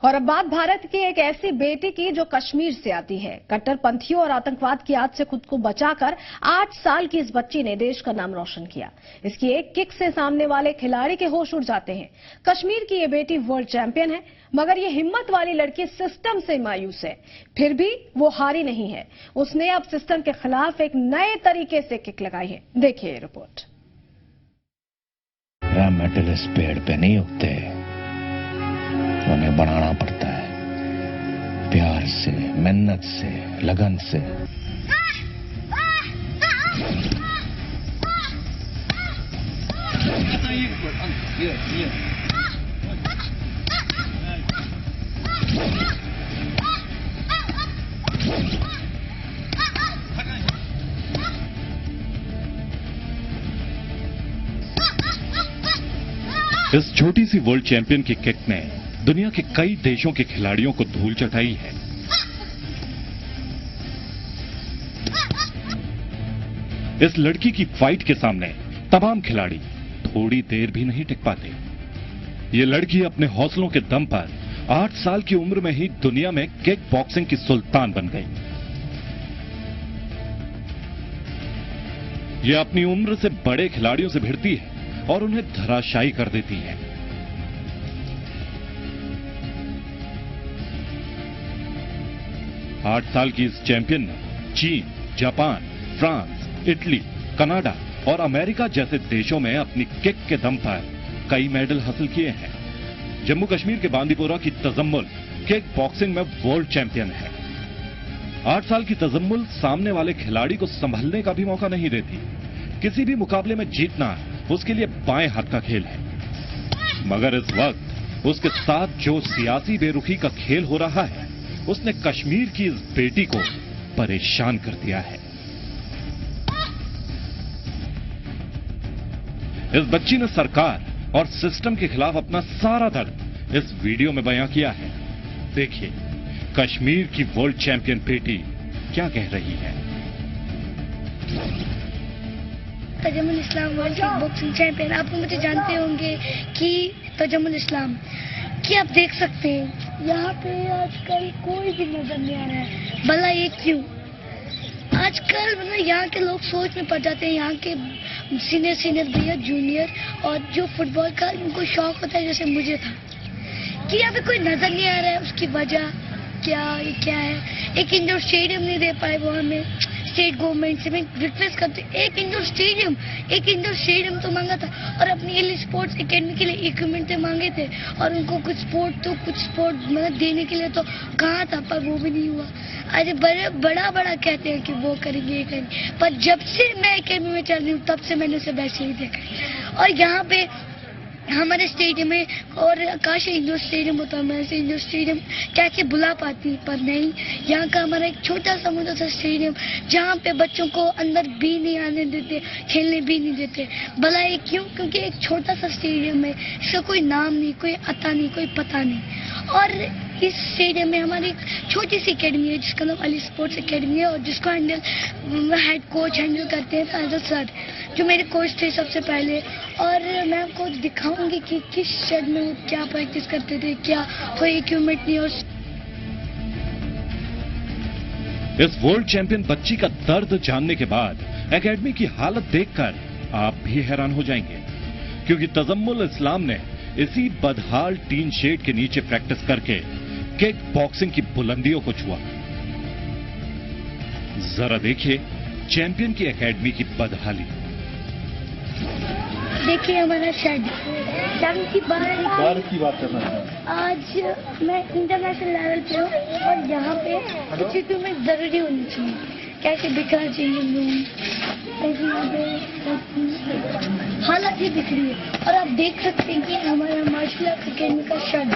और अब बात भारत की एक ऐसी बेटी की जो कश्मीर से आती है। कट्टरपंथियों और आतंकवाद की आग से खुद को बचाकर 8 साल की इस बच्ची ने देश का नाम रोशन किया। इसकी एक किक से सामने वाले खिलाड़ी के होश उड़ जाते हैं। कश्मीर की ये बेटी वर्ल्ड चैंपियन है, मगर ये हिम्मत वाली लड़की सिस्टम से मायूस है। फिर भी वो हारी नहीं है। उसने अब सिस्टम के खिलाफ एक नए तरीके से किक लगाई है। देखिए ये रिपोर्ट। मेटल इस पेड़ पे नहीं उगते, उन्हें बनाना पड़ता है प्यार से, मेहनत से, लगन से। इस छोटी सी वर्ल्ड चैंपियन की किक ने दुनिया के कई देशों के खिलाड़ियों को धूल चटाई है। इस लड़की की फाइट के सामने तमाम खिलाड़ी थोड़ी देर भी नहीं टिक पाते। ये लड़की अपने हौसलों के दम पर 8 साल की उम्र में ही दुनिया में किक बॉक्सिंग की सुल्तान बन गई। ये अपनी उम्र से बड़े खिलाड़ियों से भिड़ती है और उन्हें धराशायी कर देती है। आठ साल की इस चैंपियन ने चीन, जापान, फ्रांस, इटली, कनाडा और अमेरिका जैसे देशों में अपनी किक के दम पर कई मेडल हासिल किए हैं। जम्मू कश्मीर के बांदीपोरा की तजम्मुल किक बॉक्सिंग में वर्ल्ड चैंपियन है। 8 साल की तजम्मुल सामने वाले खिलाड़ी को संभलने का भी मौका नहीं देती। किसी भी मुकाबले में जीतना उसके लिए बाएं हाथ का खेल है, मगर इस वक्त उसके साथ जो सियासी बेरुखी का खेल हो रहा है, उसने कश्मीर की इस बेटी को परेशान कर दिया है। इस बच्ची ने सरकार और सिस्टम के खिलाफ अपना सारा दर्द इस वीडियो में बयां किया है। देखिए कश्मीर की वर्ल्ड चैंपियन बेटी क्या कह रही है। तजम्मुल इस्लाम वर्ल्ड किक बॉक्सिंग चैंपियन। आप मुझे जानते होंगे कि तजम्मुल इस्लाम कि आप देख सकते हैं यहाँ पे आजकल कोई भी नजर नहीं आ रहा है। भला ये क्यों? आजकल मतलब यहाँ के लोग सोच में पड़ जाते हैं। यहाँ के सीनियर भैया, जूनियर और जो फुटबॉल का उनको शौक होता है, जैसे मुझे था, कि यहाँ पे कोई नजर नहीं आ रहा है। उसकी वजह क्या है? एक इंडोर स्टेडियम नहीं दे पाए वो हमें। स्टेट गवर्नमेंट से मैं रिक्वेस्ट करती हूँ, एक इंडोर स्टेडियम तो मांगा था, और अपनी एली स्पोर्ट्स एकेडमी के लिए इक्विपमेंट मांगे थे, और उनको कुछ स्पोर्ट मतलब देने के लिए तो कहा था, पर वो भी नहीं हुआ। अरे बड़ा कहते हैं कि वो करेंगे, पर जब से मैं एकेडमी में चल रही हूँ तब से मैंने उसे वैसे ही देखा। और यहाँ पे हमारे स्टेडियम में, और काश इंडोर स्टेडियम होता, मैं ऐसे इंडोर स्टेडियम कैसे बुला पाती, पर नहीं। यहाँ का हमारा एक छोटा सा मुद्दा सा स्टेडियम, जहाँ पे बच्चों को अंदर भी नहीं आने देते, खेलने भी नहीं देते। भला ये क्यों? क्योंकि एक छोटा सा स्टेडियम है, इसका कोई नाम नहीं, कोई अता नहीं, कोई पता नहीं। और इस स्टेडियम में हमारी एक छोटी सी एकेडमी है जिसका नाम अली स्पोर्ट्स एकेडमी है, और जिसको हेड कोच हैंडल करते हैं ताजल सर, जो मेरे कोच थे सबसे पहले। और मैं आपको दिखाऊंगी कि किस शेड में वो क्या प्रैक्टिस करते थे, क्या कोई इक्विपमेंट नहीं। और इस वर्ल्ड चैंपियन बच्ची का दर्द जानने के बाद एकेडमी की हालत देखकर आप भी हैरान हो जाएंगे, क्योंकि तजम्मुल इस्लाम ने इसी बदहाल टीन शेड के नीचे प्रैक्टिस करके किक बॉक्सिंग की बुलंदियों को छुआ। जरा देखिए चैंपियन की एकेडमी की बदहाली। देखिए हमारा शेड की बाहर की बात कर रहा है। आज मैं इंटरनेशनल लेवल पे हूँ, और यहाँ पे कुछ इक्विपमेंट जरूरी होनी चाहिए। कैसे बिखरा चेंजिंग रूम, हालत ही बिखरी है। और आप देख सकते हैं कि हमारा मार्शल आर्ट एकेडमी का शेड,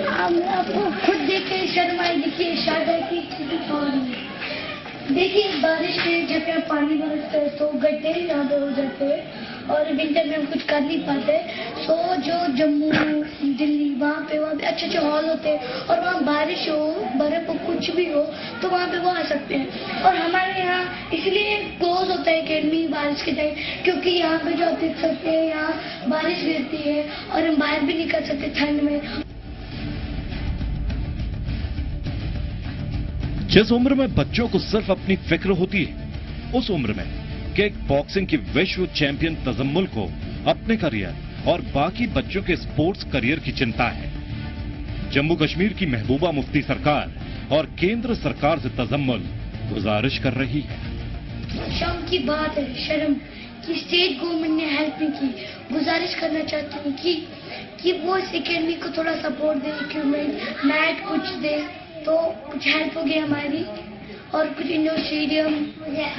आपको खुद देख के शर्म आई। देखिए शेड है कि देखिए बारिश में जब यहाँ पानी बरसता है तो गड्ढे यहाँ पे हो जाते हैं, और विंटर में हम कुछ कर नहीं पाते। सो जो जम्मू, दिल्ली, वहाँ पे अच्छे हॉल होते हैं, और वहाँ बारिश हो, बर्फ हो, कुछ भी हो, तो वहाँ पे वो आ सकते हैं। और हमारे यहाँ इसलिए क्लोज होता है एकेडमी बारिश के टाइम, क्योंकि यहाँ पे जो आप देख सकते हैं यहाँ बारिश गिरती है, और हम बाहर भी नहीं कर सकते ठंड में। जिस उम्र में बच्चों को सिर्फ अपनी फिक्र होती है, उस उम्र में किक बॉक्सिंग की विश्व चैंपियन तजम्मुल को अपने करियर और बाकी बच्चों के स्पोर्ट्स करियर की चिंता है। जम्मू कश्मीर की महबूबा मुफ्ती सरकार और केंद्र सरकार से तजम्मुल गुजारिश कर रही है। शर्म की बात है, शर्म कि स्टेट गवर्नमेंट ने हेल्प नहीं की। गुजारिश करना चाहती हूँ कि वो इस एकेडमी को थोड़ा सपोर्ट दे, इक्विपमेंट मैट कुछ दे तो कुछ हेल्प होगी हमारी, और कुछ इंडोर स्टेडियम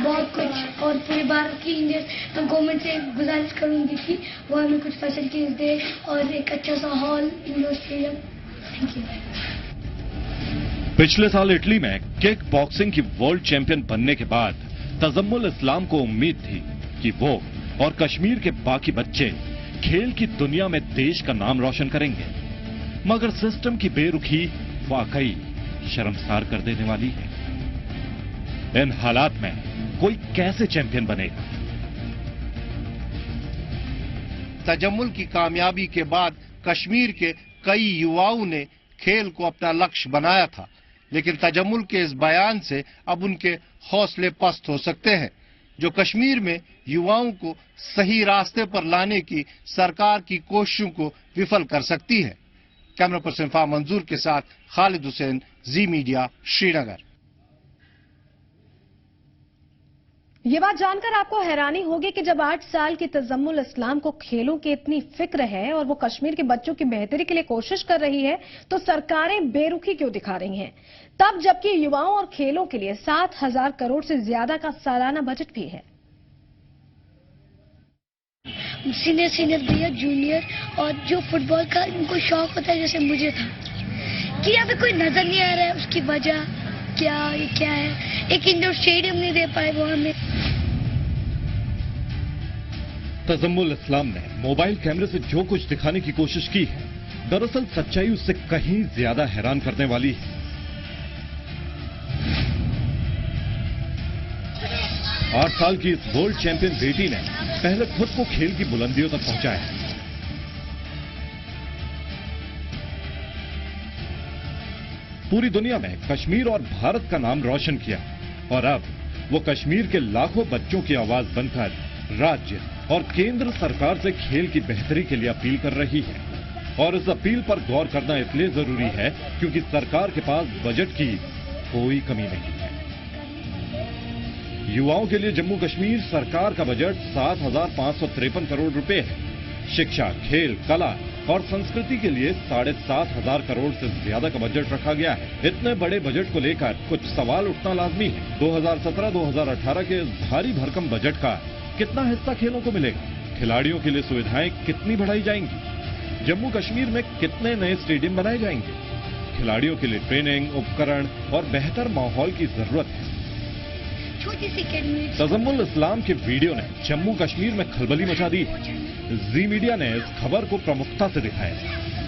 बहुत कुछ, और पूरे भारत की इंडियन गवर्नमेंट से गुजारिश करूंगी कि वो हमें कुछ फैसिलिटीज दे और एक अच्छा सा hall, indoor stadium. Thank you. पिछले साल इटली में किक बॉक्सिंग की वर्ल्ड चैंपियन बनने के बाद तजम्मुल इस्लाम को उम्मीद थी कि वो और कश्मीर के बाकी बच्चे खेल की दुनिया में देश का नाम रोशन करेंगे, मगर सिस्टम की बेरुखी वाकई शर्मसार कर देने वाली है। इन हालात में कोई कैसे चैंपियन बनेगा? तजम्मुल की कामयाबी के बाद कश्मीर के कई युवाओं ने खेल को अपना लक्ष्य बनाया था, लेकिन तजम्मुल के इस बयान से अब उनके हौसले पस्त हो सकते हैं, जो कश्मीर में युवाओं को सही रास्ते पर लाने की सरकार की कोशिशों को विफल कर सकती है। कैमरा पर्सन फा मंजूर के साथ खालिद हुसैन, जी मीडिया, श्रीनगर। ये बात जानकर आपको हैरानी होगी कि जब 8 साल की तजम्मुल इस्लाम को खेलों की इतनी फिक्र है और वो कश्मीर के बच्चों की बेहतरी के लिए कोशिश कर रही है, तो सरकारें बेरुखी क्यों दिखा रही हैं? तब जबकि युवाओं और खेलों के लिए 7,000 करोड़ से ज्यादा का सालाना बजट भी है। सीनियर भैया, जूनियर, और जो फुटबॉल का उनको शौक होता है जैसे मुझे था, कि यहाँ पे कोई नजर नहीं आ रहा है, उसकी वजह क्या है? एक इंडोर स्टेडियम नहीं दे पाए वो हमें। तजम्मुल इस्लाम ने मोबाइल कैमरे से जो कुछ दिखाने की कोशिश की है, दरअसल सच्चाई उससे कहीं ज्यादा हैरान करने वाली है। आठ साल की इस वर्ल्ड चैंपियन बेटी ने पहले खुद को खेल की बुलंदियों तक पहुंचाया। पूरी दुनिया में कश्मीर और भारत का नाम रोशन किया, और अब वो कश्मीर के लाखों बच्चों की आवाज बनकर राज्य और केंद्र सरकार से खेल की बेहतरी के लिए अपील कर रही है। और इस अपील पर गौर करना इसलिए जरूरी है क्योंकि सरकार के पास बजट की कोई कमी नहीं है। युवाओं के लिए जम्मू कश्मीर सरकार का बजट 7,553 करोड़ रुपए है। शिक्षा, खेल, कला और संस्कृति के लिए 7,500 करोड़ से ज्यादा का बजट रखा गया है। इतने बड़े बजट को लेकर कुछ सवाल उठना लाजमी है। 2017-2018 के इस भारी भरकम बजट का कितना हिस्सा खेलों को मिलेगा? खिलाड़ियों के लिए सुविधाएं कितनी बढ़ाई जाएंगी? जम्मू कश्मीर में कितने नए स्टेडियम बनाए जाएंगे? खिलाड़ियों के लिए ट्रेनिंग, उपकरण और बेहतर माहौल की जरूरत है। छोटी सी अकेडमी। तजम्मुल इस्लाम के वीडियो ने जम्मू कश्मीर में खलबली मचा दी। जी मीडिया ने इस खबर को प्रमुखता से दिखाया।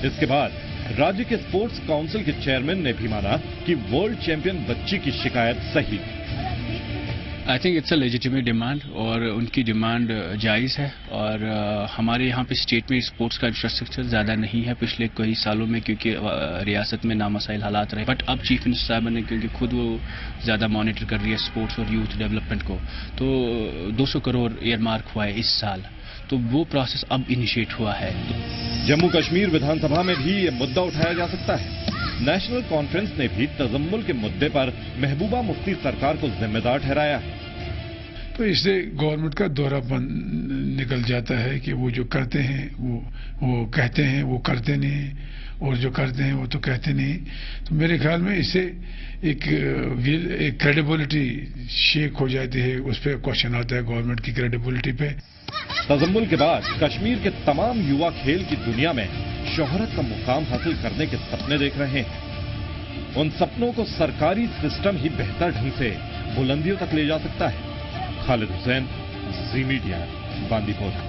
इसके बाद राज्य के स्पोर्ट्स काउंसिल के चेयरमैन ने भी माना कि वर्ल्ड चैंपियन बच्ची की शिकायत सही है। I think it's a legitimate demand, और उनकी डिमांड जायज़ है। और हमारे यहाँ पे स्टेट में स्पोर्ट्स का इंफ्रास्ट्रक्चर ज़्यादा नहीं है पिछले कई सालों में, क्योंकि रियासत में नामसाइल हालात रहे। बट अब चीफ मिनिस्टर साहब ने, क्योंकि खुद वो ज़्यादा मॉनिटर कर रही है स्पोर्ट्स और यूथ डेवलपमेंट को, तो 200 करोड़ ईयरमार्क हुआ है इस साल, तो वो प्रोसेस अब इनिशिएट हुआ है। जम्मू कश्मीर विधानसभा में भी ये मुद्दा उठाया जा सकता है। नेशनल कॉन्फ्रेंस ने भी तजम्मुल के मुद्दे पर महबूबा मुफ्ती सरकार को जिम्मेदार ठहराया है। तो इससे गवर्नमेंट का दोहरापन निकल जाता है कि वो जो करते हैं वो कहते हैं, वो करते नहीं, और जो करते हैं वो तो कहते नहीं। तो मेरे ख्याल में इससे एक क्रेडिबिलिटी शेक हो जाती है, उस पर क्वेश्चन आता है गवर्नमेंट की क्रेडिबिलिटी पे। तजम्मुल के बाद कश्मीर के तमाम युवा खेल की दुनिया में शोहरत का मुकाम हासिल करने के सपने देख रहे हैं। उन सपनों को सरकारी सिस्टम ही बेहतर ढंग से बुलंदियों तक ले जा सकता है। खालिद हुसैन, जी मीडिया, बांदीपोरा।